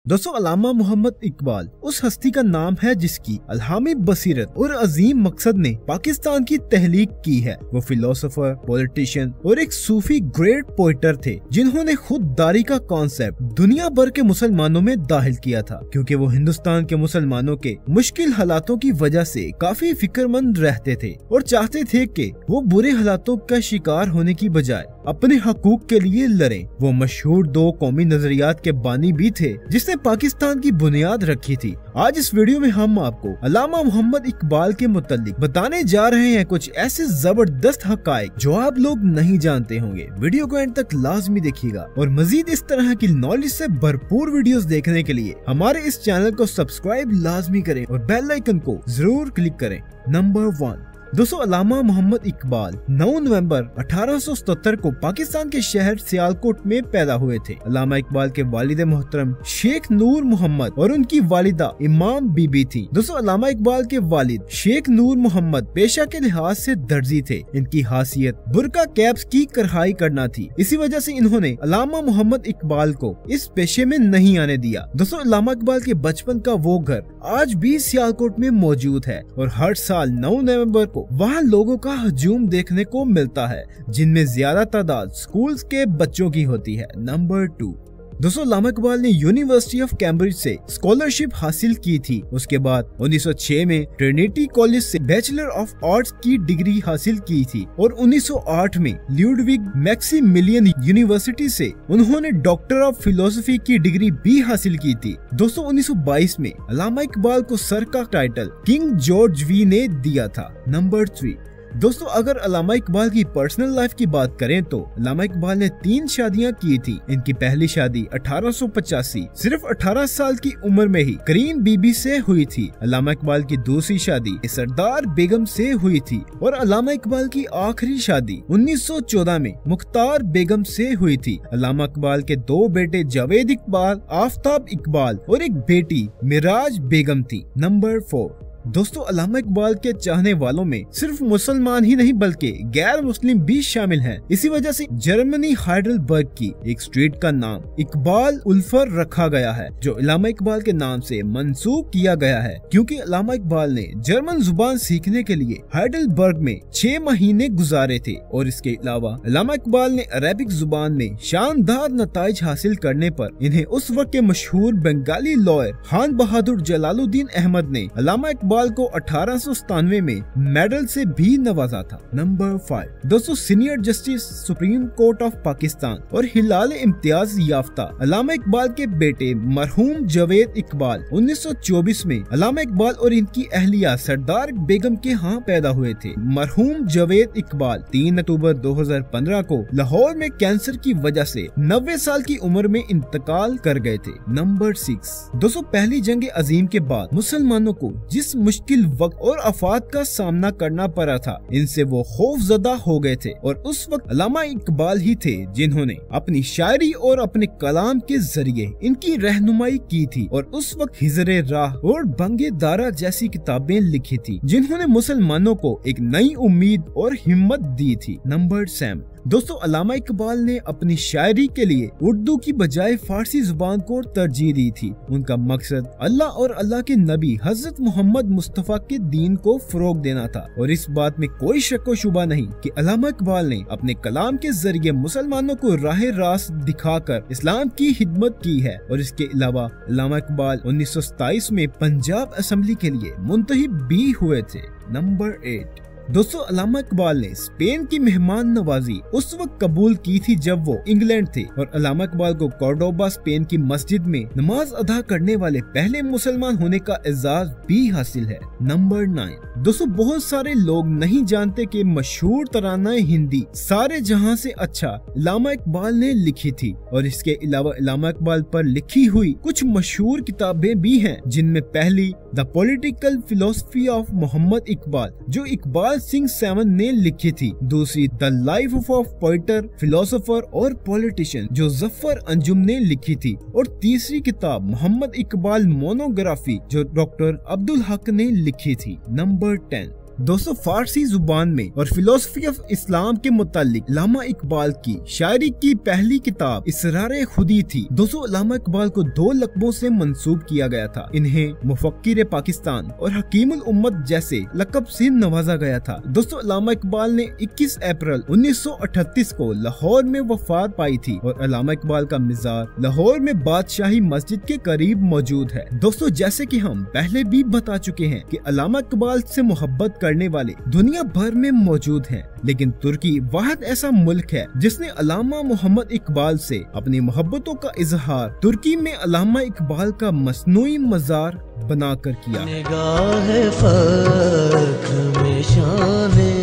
दोस्तों अल्लामा मोहम्मद इकबाल उस हस्ती का नाम है जिसकी अल्हामी बसीरत और अजीम मकसद ने पाकिस्तान की तहलीक की है। वो फिलोसोफर, पॉलिटिशियन और एक सूफी ग्रेट पोइटर थे जिन्होंने खुददारी का कॉन्सेप्ट दुनिया भर के मुसलमानों में दाखिल किया था, क्योंकि वो हिंदुस्तान के मुसलमानों के मुश्किल हालातों की वजह से काफी फिक्रमंद रहते थे और चाहते थे कि वो बुरे हालातों का शिकार होने की बजाय अपने हकूक के लिए लड़ें। वो मशहूर दो कौमी नजरियात के बानी भी थे जिसने पाकिस्तान की बुनियाद रखी थी। आज इस वीडियो में हम आपको अल्लामा मोहम्मद इकबाल के मुतालिक बताने जा रहे हैं कुछ ऐसे जबरदस्त हकायक जो आप लोग नहीं जानते होंगे। वीडियो को एंड तक लाजमी देखिएगा और मजीद इस तरह की नॉलेज से भरपूर वीडियोस देखने के लिए हमारे इस चैनल को सब्सक्राइब लाजमी करें और बेल आइकन को जरूर क्लिक करें। नंबर 1, दोस्तों अल्लामा मोहम्मद इकबाल 9 नवंबर 1877 को पाकिस्तान के शहर सियालकोट में पैदा हुए थे। अल्लामा इकबाल के वालिद मोहतरम शेख नूर मोहम्मद और उनकी वालिदा इमाम बीबी थी। दोस्तों अल्लामा इकबाल के वालिद शेख नूर मोहम्मद पेशा के लिहाज से दर्जी थे। इनकी हासियत बुरका कैप्स की कढ़ाई करना थी। इसी वजह से इन्होंने अल्लामा मोहम्मद इकबाल को इस पेशे में नहीं आने दिया। दोस्तों अल्लामा इकबाल के बचपन का वो घर आज भी सियालकोट में मौजूद है और हर साल 9 नवंबर को वहाँ लोगों का हजूम देखने को मिलता है, जिनमें ज्यादा तादाद स्कूल्स के बच्चों की होती है। नंबर 2, दोस्तों अल्लामा इकबाल ने यूनिवर्सिटी ऑफ कैम्ब्रिज से स्कॉलरशिप हासिल की थी। उसके बाद 1906 में ट्रिनिटी कॉलेज से बैचलर ऑफ आर्ट्स की डिग्री हासिल की थी और 1908 में ल्यूडविग मैक्सिमिलियन यूनिवर्सिटी से उन्होंने डॉक्टर ऑफ फिलोसफी की डिग्री भी हासिल की थी। दोस्तों 1922 में अल्लामा इकबाल को सर का टाइटल किंग जॉर्ज वी ने दिया था। नंबर 3, दोस्तों अगर अल्लामा इकबाल की पर्सनल लाइफ की बात करें तो अल्लामा इकबाल ने 3 शादियां की थी। इनकी पहली शादी 1885 सिर्फ 18 साल की उम्र में ही करीम बीबी से हुई थी। अल्लामा इकबाल की दूसरी शादी सरदार बेगम से हुई थी और अल्लामा इकबाल की आखिरी शादी 1914 में मुख्तार बेगम से हुई थी। अल्लामा इकबाल के 2 बेटे जावेद इकबाल, आफताब इकबाल और एक बेटी मिराज बेगम थी। नंबर 4, दोस्तों अल्लामा इकबाल के चाहने वालों में सिर्फ मुसलमान ही नहीं बल्कि गैर मुस्लिम भी शामिल हैं। इसी वजह से जर्मनी हाइडलबर्ग की एक स्ट्रीट का नाम इकबाल उल्फर रखा गया है, जो अल्लामा इकबाल के नाम से मंसूब किया गया है, क्योंकि अल्लामा इकबाल ने जर्मन जुबान सीखने के लिए हाइडलबर्ग में 6 महीने गुजारे थे और इसके अलावा अल्लामा इकबाल ने अरेबिक जुबान में शानदार नताइज हासिल करने पर इन्हें उस वक्त के मशहूर बंगाली लॉयर खान बहादुर जलालुद्दीन अहमद ने अल्लामा इकबाल को 1897 में मेडल से भी नवाजा था। नंबर 5, दोस्तों senior justice supreme court of Pakistan और हिलाल इम्तियाज याफ्ता अल्लामा इकबाल के बेटे मरहूम जावेद इकबाल 1924 में अल्लामा इकबाल और इनकी अहलिया सरदार बेगम के यहाँ पैदा हुए थे। मरहूम जावेद इकबाल 3 अक्टूबर 2015 को लाहौर में कैंसर की वजह से 90 साल की उम्र में इंतकाल कर गए थे। नंबर 6, दोस्तों पहली जंग अजीम के बाद मुसलमानों को जिस मुश्किल वक्त और आफात का सामना करना पड़ा था, इनसे वो खौफजदा हो गए थे और उस वक्त अल्लामा इकबाल ही थे जिन्होंने अपनी शायरी और अपने कलाम के जरिए इनकी रहनुमाई की थी और उस वक्त हिजरे राह और बंगे दारा जैसी किताबें लिखी थी, जिन्होंने मुसलमानों को एक नई उम्मीद और हिम्मत दी थी। नंबर 7, दोस्तों अल्लामा इकबाल ने अपनी शायरी के लिए उर्दू की बजाय फारसी जुबान को तरजीह दी थी। उनका मकसद अल्लाह और अल्लाह के नबी हजरत मोहम्मद मुस्तफा के दीन को फरोग देना था और इस बात में कोई शक व शुबा नहीं कि अल्लामा इकबाल ने अपने कलाम के जरिए मुसलमानों को राह रास्त दिखाकर इस्लाम की खिदमत की है। और इसके अलावा अल्लामा इकबाल 1927 में पंजाब असेंबली के लिए मुंतखब भी हुए थे। नंबर 8, दोस्तों अल्लामा इकबाल ने स्पेन की मेहमान नवाजी उस वक्त कबूल की थी जब वो इंग्लैंड थे और अल्लामा इकबाल को कॉर्डोबा स्पेन की मस्जिद में नमाज अदा करने वाले पहले मुसलमान होने का एजाज भी हासिल है। नंबर 9, दोस्तों बहुत सारे लोग नहीं जानते कि मशहूर तराना हिंदी सारे जहां से अच्छा अल्लामा इकबाल ने लिखी थी और इसके अलावा अल्लामा इकबाल पर लिखी हुई कुछ मशहूर किताबें भी हैं, जिनमें पहली the political philosophy of Mohammad Iqbal जो इकबाल सिंह 7 ने लिखी थी, दूसरी the life of poet, philosopher और पॉलिटिशियन जो जफर अंजुम ने लिखी थी और तीसरी किताब मोहम्मद इकबाल मोनोग्राफी जो डॉक्टर अब्दुल हक ने लिखी थी। नंबर 10, दोस्तों फारसी जुबान में और फिलोसफी ऑफ इस्लाम के मुतालिक अल्लामा इकबाल की शायरी की पहली किताब इसरार खुदी थी। दोस्तों अल्लामा इकबाल को 2 लक़बों से मंसूब किया गया था। इन्हें मुफक्किर पाकिस्तान और हकीमुल उम्मत जैसे लक़ब से नवाजा गया था। दोस्तों अल्लामा इकबाल ने 21 अप्रैल 1938 को लाहौर में वफात पाई थी और अल्लामा इकबाल का मज़ार लाहौर में बादशाही मस्जिद के करीब मौजूद है। दोस्तों जैसे कि हम पहले भी बता चुके हैं कि अल्लामा इकबाल से मोहब्बत करने वाले दुनिया भर में मौजूद हैं, लेकिन तुर्की वाहिद ऐसा मुल्क है जिसने अल्लामा मोहम्मद इकबाल से अपनी मोहब्बतों का इजहार तुर्की में अल्लामा इकबाल का मसनूई मज़ार बनाकर किया। निगाहे फख्र में शाने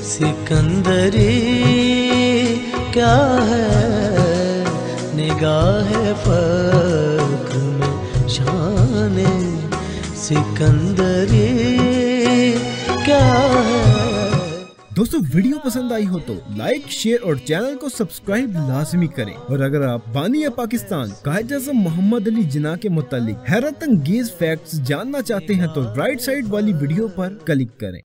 सिकंदरी क्या है, निगाहे फख्र में शाने सिकंदरी क्या है। दोस्तों वीडियो पसंद आई हो तो लाइक शेयर और चैनल को सब्सक्राइब लाजमी करें। और अगर आप बानी पाकिस्तान कायद आज़म मोहम्मद अली जिन्ना के मुतालिक हैरत अंगेज फैक्ट्स जानना चाहते हैं तो राइट साइड वाली वीडियो पर क्लिक करें।